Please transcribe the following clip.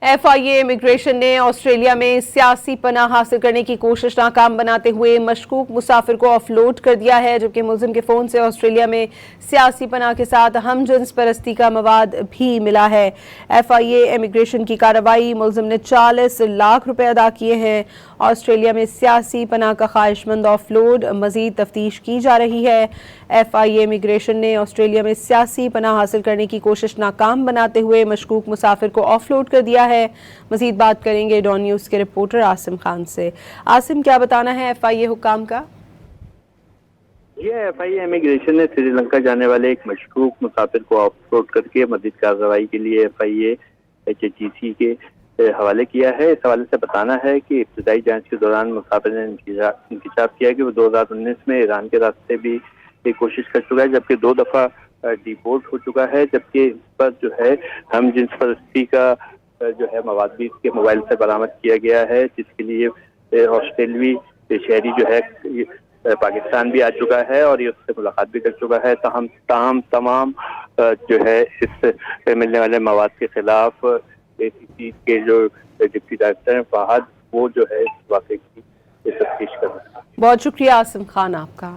FIA immigration ने Australia में सियासी पनाह हासिल करने की कोशिश नाकाम बनाते हुए मशकूक मुसाफिर को ऑफलोड कर दिया है, जबकि मुलजिम के फ़ोन से ऑस्ट्रेलिया में सियासी पनाह के साथ हमजिन्स परस्ती का मवाद भी मिला है। FIA इमिग्रेशन की कार्रवाई, मुलजिम ने 40 लाख रुपए अदा किए हैं। ऑस्ट्रेलिया में सियासी पनाह का ख्वाहिशमंद ऑफलोड, मजीद तफ्तीश की जा रही है। FIA इमिग्रेशन ने ऑस्ट्रेलिया में सियासी पनाह हासिल करने की कोशिश नाकाम बनाते हुए मशकूक मुसाफिर को ऑफलोड कर दिया है। मजीद बात करेंगे डॉन न्यूज़ के रिपोर्टर आसिम खान से। आसिम, क्या बताना है FIA हुक्काम का? ये FIA इमिग्रेशन ने श्रीलंका जाने वाले एक मशकूक मुसाफिर को ऑफलोड करके मजीद कार्रवाई के लिए FIA HHEC के हवाले किया है। इस हवाले से बताना है कि इब्तदाई जांच के दौरान मुसाफिर ने इंकशाफ किया कि वो 2019 में ईरान के रास्ते भी एक कोशिश कर चुका है, जबकि 2 दफा डिपोर्ट हो चुका है। जबकि इस पर जो है हम जिन्स परस्ती का जो है मवाद भी इसके मोबाइल से बरामद किया गया है, जिसके लिए ऑस्ट्रेलवी शहरी जो है पाकिस्तान भी आ चुका है और ये उससे मुलाकात भी कर चुका है। तमाम जो है इस मिलने वाले मवाद के खिलाफ ACC के जो डिप्टी डायरेक्टर हैं फहद, वो जो है इस वाक़े की तफ्तीश कर रहे हैं। बहुत शुक्रिया आसिम खान आपका।